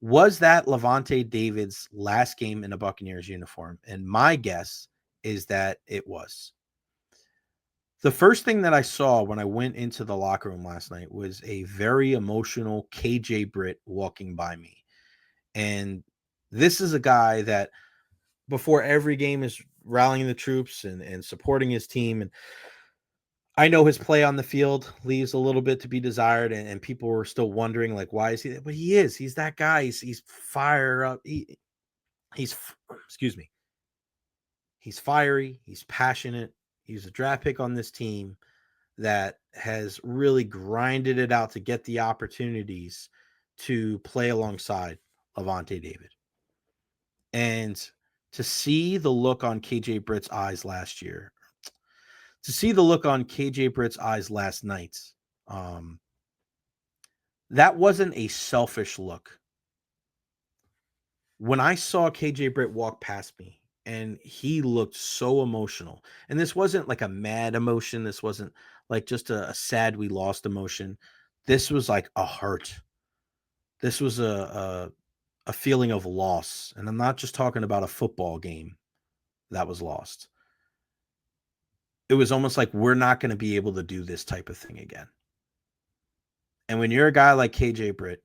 Was that Lavonte David's last game in a Buccaneers uniform? And my guess is that it was. The first thing that I saw when I went into the locker room last night was a very emotional KJ Britt walking by me. And this is a guy that before every game is rallying the troops and supporting his team. And I know his play on the field leaves a little bit to be desired, and people were still wondering, like, why is he there? But he is. He's that guy. He's fire up. He's excuse me. He's fiery. He's passionate. He's a draft pick on this team that has really grinded it out to get the opportunities to play alongside Lavonte David. And to see the look on KJ Britt's eyes last year, to see the look on KJ Britt's eyes last night, um, that wasn't a selfish look. When I saw KJ Britt walk past me and he looked so emotional, and this wasn't like a mad emotion, this wasn't like just a sad we lost emotion. This was like a hurt. This was a feeling of loss. And I'm not just talking about a football game that was lost. It was almost like we're not going to be able to do this type of thing again. And when you're a guy like KJ Britt,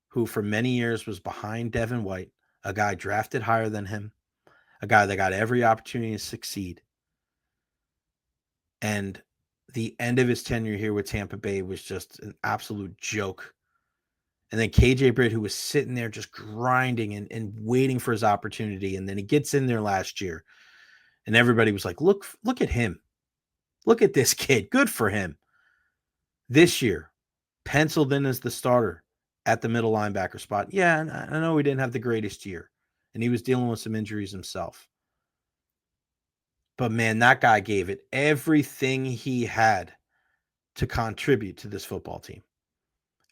who for many years was behind Devin White, a guy drafted higher than him, a guy that got every opportunity to succeed, and the end of his tenure here with Tampa Bay was just an absolute joke. And then KJ Britt, who was sitting there just grinding and waiting for his opportunity. And then he gets in there last year, and everybody was like, look at him. Look at this kid. Good for him. This year, penciled in as the starter at the middle linebacker spot. Yeah, and I know he didn't have the greatest year, and he was dealing with some injuries himself. But man, that guy gave it everything he had to contribute to this football team.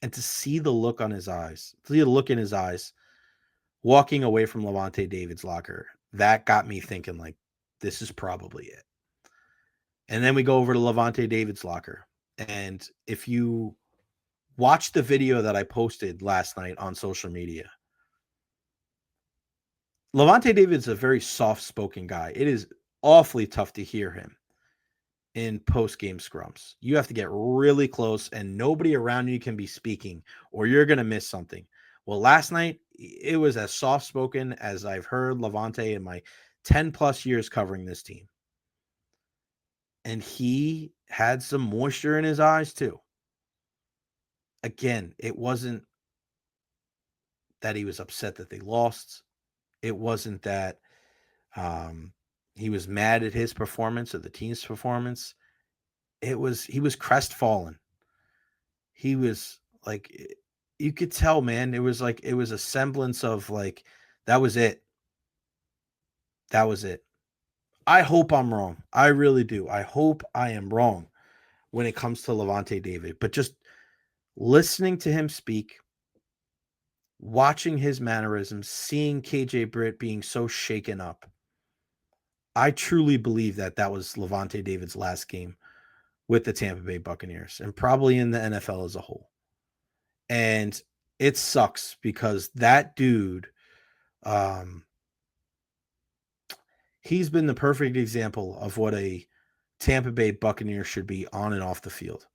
And to see the look on his eyes, see the look in his eyes, walking away from Lavonte David's locker, that got me thinking, like, this is probably it. And then we go over to Lavonte David's locker. And if you watch the video that I posted last night on social media, Lavonte David's a very soft-spoken guy. It is awfully tough to hear him in post-game scrums. You have to get really close, and nobody around you can be speaking, or you're going to miss something. Well, last night, it was as soft-spoken as I've heard Lavonte in my 10-plus years covering this team. And he had some moisture in his eyes, too. Again, it wasn't that he was upset that they lost. It wasn't that he was mad at his performance or the team's performance. He was crestfallen. He was like, you could tell, man. It was a semblance of like, that was it. That was it. I hope I'm wrong. I really do. I hope I am wrong when it comes to Lavonte David. But just listening to him speak, watching his mannerisms, seeing KJ Britt being so shaken up, I truly believe that that was Lavonte David's last game with the Tampa Bay Buccaneers and probably in the NFL as a whole. And it sucks because that dude, um, he's been the perfect example of what a Tampa Bay Buccaneer should be on and off the field.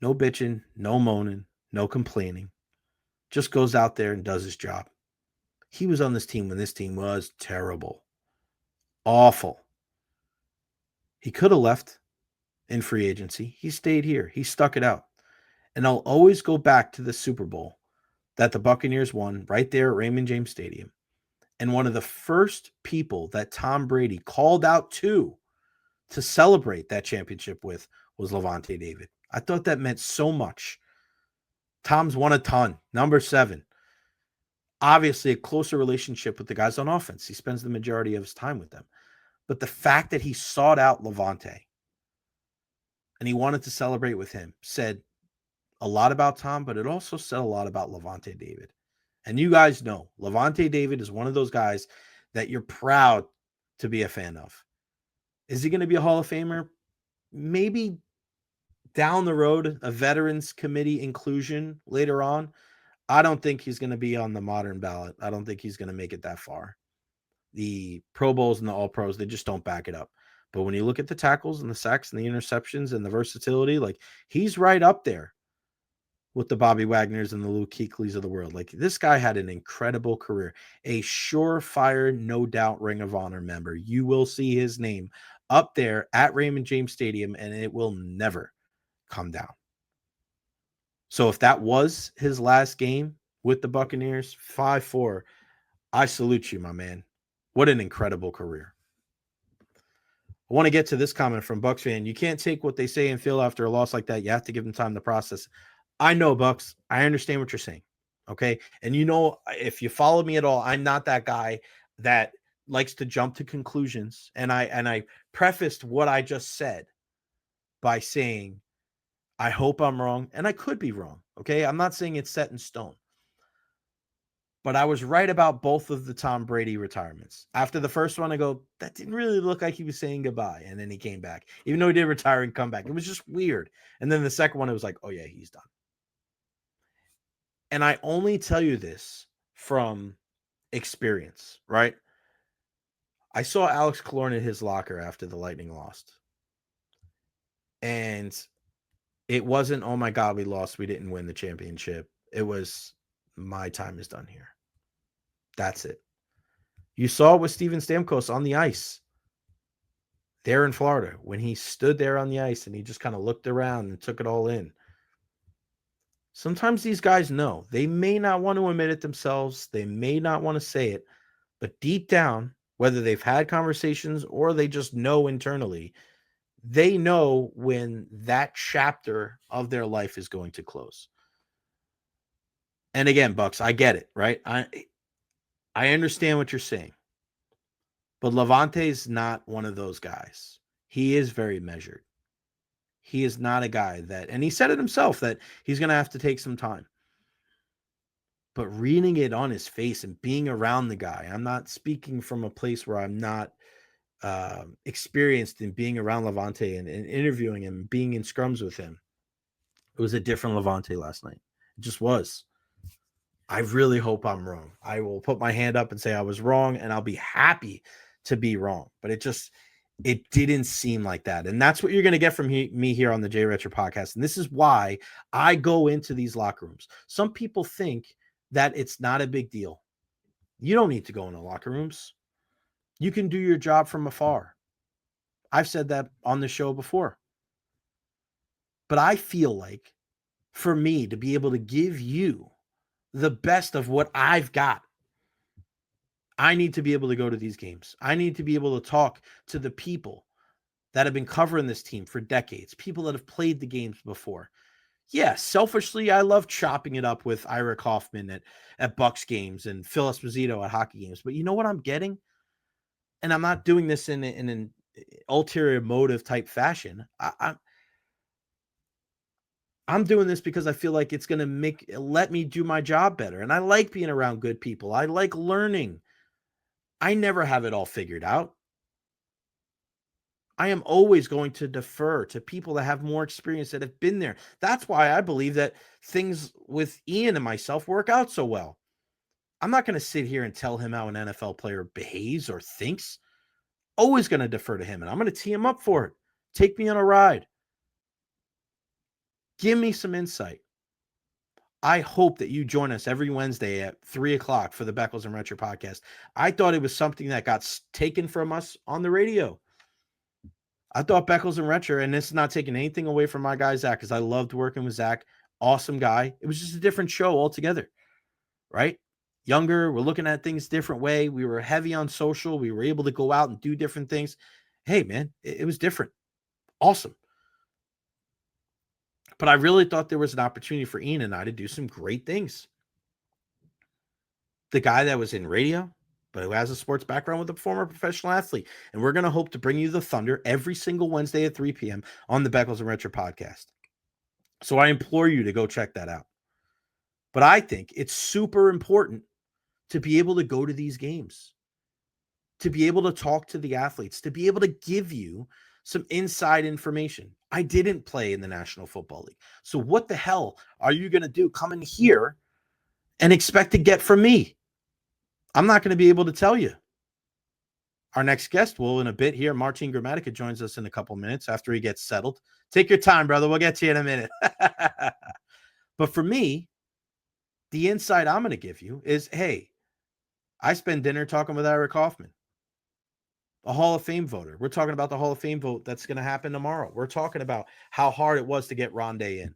No bitching, no moaning, no complaining. Just goes out there and does his job. He was on this team when this team was terrible. Awful. He could have left in free agency. He stayed here. He stuck it out. And I'll always go back to the Super Bowl that the Buccaneers won right there at Raymond James Stadium. And one of the first people that Tom Brady called out to celebrate that championship with was Lavonte David. I thought that meant so much. Tom's won a ton. Number 7. Obviously, a closer relationship with the guys on offense. He spends the majority of his time with them. But the fact that he sought out Lavonte and he wanted to celebrate with him said a lot about Tom, but it also said a lot about Lavonte David. And you guys know, Lavonte David is one of those guys that you're proud to be a fan of. Is he going to be a Hall of Famer? Maybe down the road, a Veterans Committee inclusion later on. I don't think he's going to be on the modern ballot. I don't think he's going to make it that far. The Pro Bowls and the All Pros, they just don't back it up. But when you look at the tackles and the sacks and the interceptions and the versatility, like he's right up there with the Bobby Wagners and the Luke Kuechly's of the world. Like this guy had an incredible career, a surefire, no doubt Ring of Honor member. You will see his name up there at Raymond James Stadium, and it will never come down. So if that was his last game with the Buccaneers, 5-4, I salute you, my man. What an incredible career. I want to get to this comment from Bucs fan. You can't take what they say and feel after a loss like that. You have to give them time to process. I know, Bucs. I understand what you're saying. Okay. And if you follow me at all, I'm not that guy that likes to jump to conclusions. And I prefaced what I just said by saying, I hope I'm wrong. And I could be wrong. Okay. I'm not saying it's set in stone. But I was right about both of the Tom Brady retirements. After the first one, I go, that didn't really look like he was saying goodbye. And then he came back, even though he did retire and come back. It was just weird. And then the second one, it was like, oh, yeah, he's done. And I only tell you this from experience, right? I saw Alex Killorn in his locker after the Lightning lost. And it wasn't, oh, my God, we lost. We didn't win the championship. It was, my time is done here. That's it. You saw it with Steven Stamkos on the ice there in Florida when he stood there on the ice and he just kind of looked around and took it all in. Sometimes these guys know. They may not want to admit it themselves. They may not want to say it. But deep down, whether they've had conversations or they just know internally, they know when that chapter of their life is going to close. And again, Bucks, I get it, right? I understand what you're saying. But Lavonte is not one of those guys. He is very measured. He is not a guy that, and he said it himself, that he's going to have to take some time. But reading it on his face and being around the guy, I'm not speaking from a place where I'm not experienced in being around Lavonte and interviewing him, being in scrums with him. It was a different Lavonte last night. It just was. I really hope I'm wrong. I will put my hand up and say I was wrong, and I'll be happy to be wrong. But it didn't seem like that. And that's what you're going to get from me here on the Jay Recher podcast. And this is why I go into these locker rooms. Some people think that it's not a big deal. You don't need to go into locker rooms. You can do your job from afar. I've said that on the show before. But I feel like for me to be able to give you the best of what I've got, I need to be able to go to these games. I need to be able to talk to the people that have been covering this team for decades, people that have played the games before. Yeah, selfishly, I love chopping it up with Ira Kaufman at Bucs games and Phil Esposito at hockey games. But you know what I'm getting? And I'm not doing this in an ulterior motive type fashion. I'm doing this because I feel like it's going to let me do my job better. And I like being around good people. I like learning. I never have it all figured out. I am always going to defer to people that have more experience, that have been there. That's why I believe that things with Ian and myself work out so well. I'm not going to sit here and tell him how an NFL player behaves or thinks. Always going to defer to him, and I'm going to tee him up for it. Take me on a ride. Give me some insight. I hope that you join us every Wednesday at 3:00 for the Beckles and Recher podcast. I thought it was something that got taken from us on the radio. I thought Beckles and Recher, and this is not taking anything away from my guy, Zach, because I loved working with Zach. Awesome guy. It was just a different show altogether, right? Younger, we're looking at things different way. We were heavy on social. We were able to go out and do different things. Hey, man, it was different. Awesome. But I really thought there was an opportunity for Ian and I to do some great things. The guy that was in radio, but who has a sports background with a former professional athlete. And we're going to hope to bring you the Thunder every single Wednesday at 3 p.m. on the Beckles and Recher podcast. So I implore you to go check that out. But I think it's super important to be able to go to these games, to be able to talk to the athletes, to be able to give you some inside information. I didn't play in the National Football League. So what the hell are you going to do coming here and expect to get from me. I'm not going to be able to tell you. Our next guest will in a bit here. Martin Gramatica joins us in a couple minutes after he gets settled. Take your time, brother. We'll get to you in a minute. But for me, the insight I'm going to give you is, hey, I spent dinner talking with Eric Hoffman, a Hall of Fame voter. We're talking about the Hall of Fame vote that's going to happen tomorrow. We're talking about how hard it was to get Rondé in,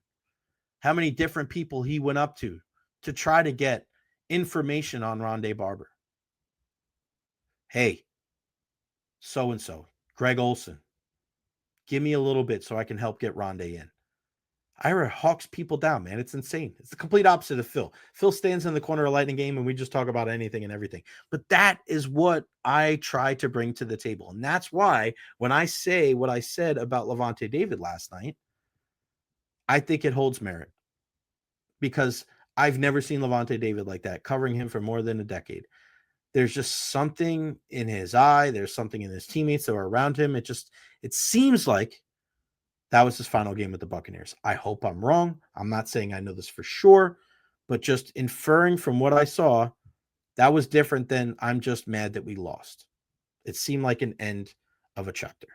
how many different people he went up to try to get information on Rondé Barber. Hey, so-and-so, Greg Olson, give me a little bit so I can help get Rondé in. Ira hawks people down, man. It's insane. It's the complete opposite of Phil. Phil stands in the corner of Lightning game and we just talk about anything and everything. But that is what I try to bring to the table. And that's why when I say what I said about Lavonte David last night, I think it holds merit. Because I've never seen Lavonte David like that, covering him for more than a decade. There's just something in his eye. There's something in his teammates that were around him. It seems like that was his final game with the Buccaneers. I hope I'm wrong. I'm not saying I know this for sure, but just inferring from what I saw, that was different than I'm just mad that we lost. It seemed like an end of a chapter.